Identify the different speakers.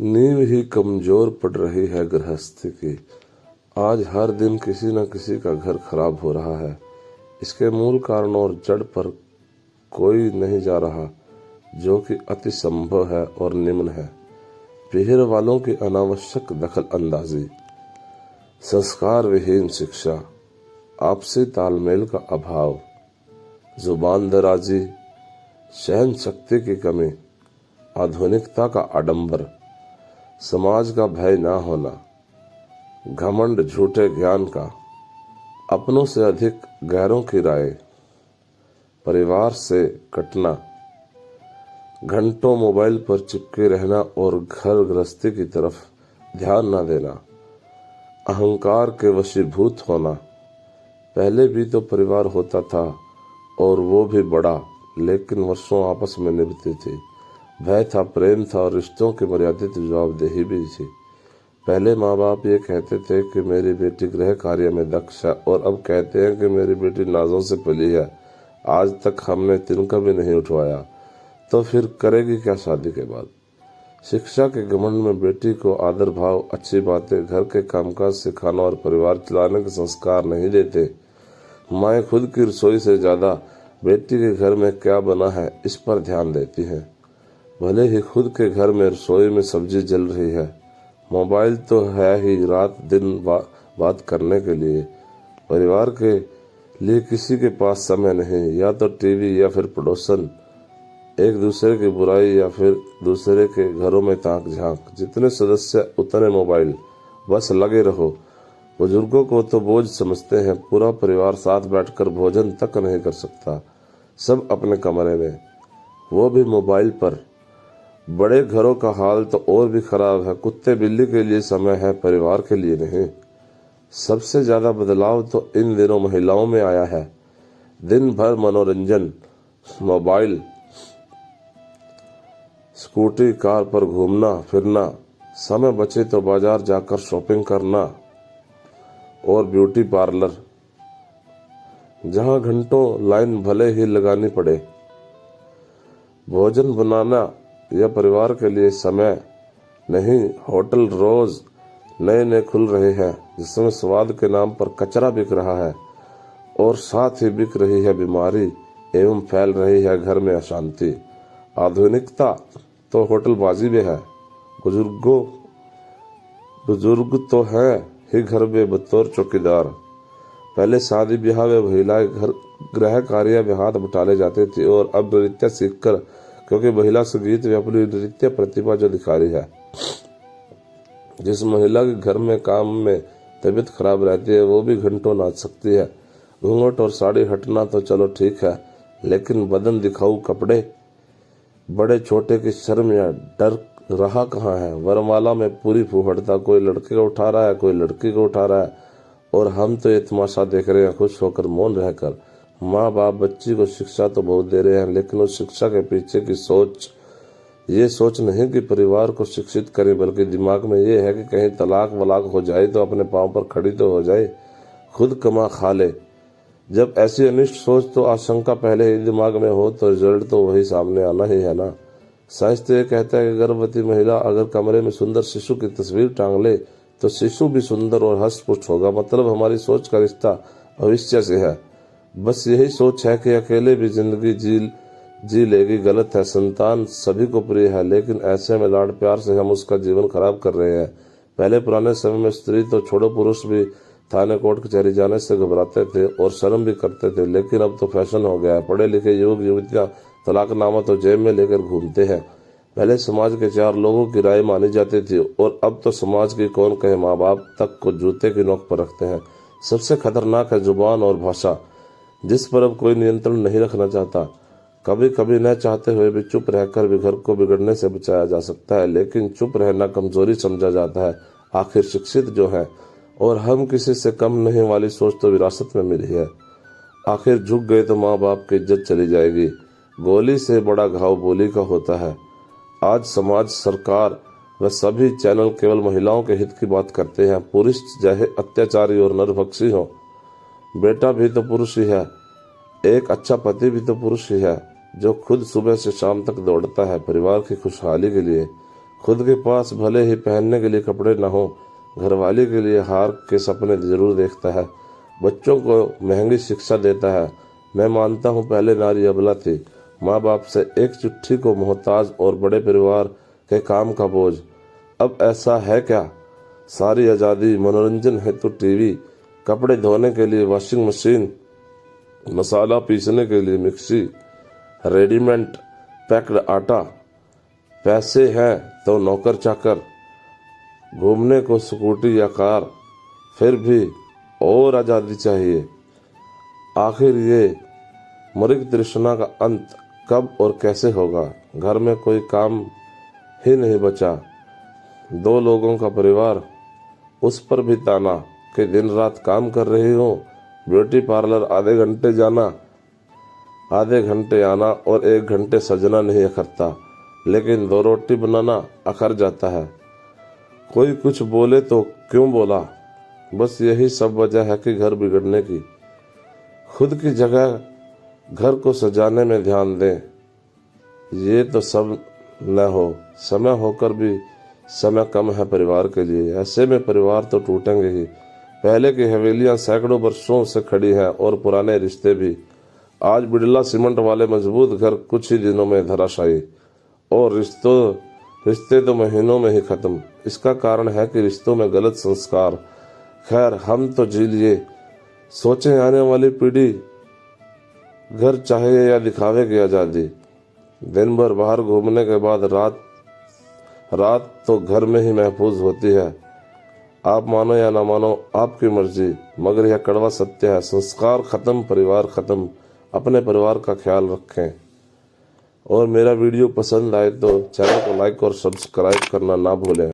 Speaker 1: नींव ही कमजोर पड़ रही है गृहस्थी की। आज हर दिन किसी न किसी का घर खराब हो रहा है। इसके मूल कारण और जड़ पर कोई नहीं जा रहा, जो कि अति संभव है और निम्न है। पीहर वालों की अनावश्यक दखल अंदाजी, संस्कार विहीन शिक्षा, आपसी तालमेल का अभाव, जुबान दराजी, सहन शक्ति की कमी, आधुनिकता का आडंबर, समाज का भय न होना, घमंड झूठे ज्ञान का, अपनों से अधिक गैरों की राय, परिवार से कटना, घंटों मोबाइल पर चिपके रहना और घर गृहस्थी की तरफ ध्यान न देना, अहंकार के वशीभूत होना। पहले भी तो परिवार होता था और वो भी बड़ा, लेकिन वर्षों आपस में निभती थी। भय था, प्रेम था और रिश्तों की मर्यादित जवाबदेही भी थी। पहले माँ बाप ये कहते थे कि मेरी बेटी गृह कार्य में दक्ष है, और अब कहते हैं कि मेरी बेटी नाजों से पली है। आज तक हमने तिनका भी नहीं उठवाया, तो फिर करेगी क्या शादी के बाद। शिक्षा के घमंड में बेटी को आदर भाव, अच्छी बातें, घर के कामकाज सिखाना और परिवार चलाने के संस्कार नहीं देते। माएँ खुद की रसोई से ज्यादा बेटी के घर में क्या बना है इस पर ध्यान देती हैं। भले ही खुद के घर में रसोई में सब्जी जल रही है, मोबाइल तो है ही रात दिन बात करने के लिए। परिवार के लिए किसी के पास समय नहीं, या तो टीवी या फिर पड़ोसन, एक दूसरे की बुराई या फिर दूसरे के घरों में ताक झांक। जितने सदस्य उतने मोबाइल, बस लगे रहो। बुजुर्गों को तो बोझ समझते हैं, पूरा परिवार साथ बैठकर भोजन तक नहीं कर सकता, सब अपने कमरे में, वो भी मोबाइल पर। बड़े घरों का हाल तो और भी खराब है। कुत्ते बिल्ली के लिए समय है, परिवार के लिए नहीं। सबसे ज्यादा बदलाव तो इन दिनों महिलाओं में आया है। दिन भर मनोरंजन, मोबाइल, स्कूटी, कार पर घूमना फिरना, समय बचे तो बाजार जाकर शॉपिंग करना और ब्यूटी पार्लर, जहां घंटों लाइन भले ही लगानी पड़े। भोजन बनाना या परिवार के लिए समय नहीं। होटल रोज नए नए खुल रहे हैं, जिसमें स्वाद के नाम पर कचरा बिक रहा है, और साथ ही बिक रही है बीमारी एवं फैल रही है घर में अशांति। आधुनिकता तो होटलबाजी में है। बुजुर्ग तो हैं ही घर में बतौर चौकीदार। पहले शादी ब्याह में महिलाएं गृह कार्य में हाथ बटाले जाते थे, और अब नृत्य सीखकर, क्योंकि महिला संगीत में अपनी नृत्य प्रतिभा जो दिखा रही है। जिस महिला के घर में काम में तबीयत खराब रहती है, वो भी घंटों नाच सकती है। घूंघट और साड़ी हटना तो चलो ठीक है, लेकिन बदन दिखाऊ कपड़े, बड़े छोटे की शर्म या डर रहा कहाँ है। वरमाला में पूरी फूहड़ता, कोई लड़के को उठा रहा है, कोई लड़की को उठा रहा है, और हम तो ये तमाशा देख रहे हैं खुश होकर, मौन रहकर। माँ बाप बच्ची को शिक्षा तो बहुत दे रहे हैं, लेकिन उस शिक्षा के पीछे की सोच, ये सोच नहीं कि परिवार को शिक्षित करें, बल्कि दिमाग में ये है कि कहीं तलाक वलाक हो जाए तो अपने पांव पर खड़ी तो हो जाए, खुद कमा खा ले। जब ऐसी अनिष्ट सोच तो आशंका पहले ही दिमाग में हो, तो रिजल्ट तो वही सामने आना ही है ना। साइंस तो ये कहता है कि गर्भवती महिला अगर कमरे में सुंदर शिशु की तस्वीर टांग ले, तो शिशु भी सुंदर और हष्ट-पुष्ट होगा। मतलब हमारी सोच का रिश्ता भविष्य से है। बस यही सोच है कि अकेले भी जिंदगी जी लेगी, गलत है। संतान सभी को प्रिय है, लेकिन ऐसे में लाड प्यार से हम उसका जीवन खराब कर रहे हैं। पहले पुराने समय में स्त्री तो छोड़ो, पुरुष भी थाने कोर्ट कचहरी जाने से घबराते थे और शर्म भी करते थे, लेकिन अब तो फैशन हो गया है। पढ़े लिखे युवक युवतियां तलाकनामा तो जेब में लेकर घूमते हैं। पहले समाज के 4 लोगों की राय मानी जाती थी, और अब तो समाज की कौन कहे माँ बाप तक को जूते की नोक पर रखते हैं। सबसे खतरनाक है जुबान और भाषा, जिस पर अब कोई नियंत्रण नहीं रखना चाहता। कभी कभी न चाहते हुए भी चुप रहकर भी घर को बिगड़ने से बचाया जा सकता है, लेकिन चुप रहना कमजोरी समझा जाता है। आखिर शिक्षित जो है और हम किसी से कम नहीं वाली सोच तो विरासत में मिली है। आखिर झुक गए तो माँ बाप की इज्जत चली जाएगी। गोली से बड़ा घाव बोली का होता है। आज समाज, सरकार व सभी चैनल केवल महिलाओं के हित की बात करते हैं। पुरुष चाहे अत्याचारी और नरभक्षी हो, बेटा भी तो पुरुष ही है, एक अच्छा पति भी तो पुरुष ही है, जो खुद सुबह से शाम तक दौड़ता है परिवार की खुशहाली के लिए। खुद के पास भले ही पहनने के लिए कपड़े न हो, घरवाली के लिए हार के सपने जरूर देखता है, बच्चों को महंगी शिक्षा देता है। मैं मानता हूँ पहले नारी अबला थी, माँ बाप से एक चिट्ठी को मोहताज और बड़े परिवार के काम का बोझ। अब ऐसा है क्या? सारी आज़ादी, मनोरंजन हेतु टीवी, कपड़े धोने के लिए वॉशिंग मशीन, मसाला पीसने के लिए मिक्सी, रेडीमेड पैक्ड आटा, पैसे हैं तो नौकर चाकर, घूमने को स्कूटी या कार, फिर भी और आज़ादी चाहिए। आखिर ये मृग तृष्णा का अंत कब और कैसे होगा? घर में कोई काम ही नहीं बचा, 2 लोगों का परिवार, उस पर भी ताना कि दिन रात काम कर रही हो। ब्यूटी पार्लर आधे घंटे जाना, आधे घंटे आना और 1 घंटे सजना नहीं अखरता, लेकिन 2 रोटी बनाना अखर जाता है। कोई कुछ बोले तो क्यों बोला, बस यही सब वजह है कि घर बिगड़ने की। खुद की जगह घर को सजाने में ध्यान दें। ये तो सब न हो, समय होकर भी समय कम है परिवार के लिए। ऐसे में परिवार तो टूटेंगे ही। पहले की हवेलियां सैकड़ों वर्षों से खड़ी हैं और पुराने रिश्ते भी। आज बिड़ला सीमेंट वाले मजबूत घर कुछ ही दिनों में धराशायी, और रिश्ते तो महीनों में ही खत्म। इसका कारण है कि रिश्तों में गलत संस्कार। खैर, हम तो जी लिए, सोचें आने वाली पीढ़ी घर चाहिए या दिखावे की आज़ादी। दिन भर बाहर घूमने के बाद रात तो घर में ही महफूज होती है। आप मानो या ना मानो, आपकी मर्जी, मगर यह कड़वा सत्य है। संस्कार खत्म, परिवार खत्म। अपने परिवार का ख्याल रखें। और मेरा वीडियो पसंद आए तो चैनल को लाइक और सब्सक्राइब करना ना भूलें।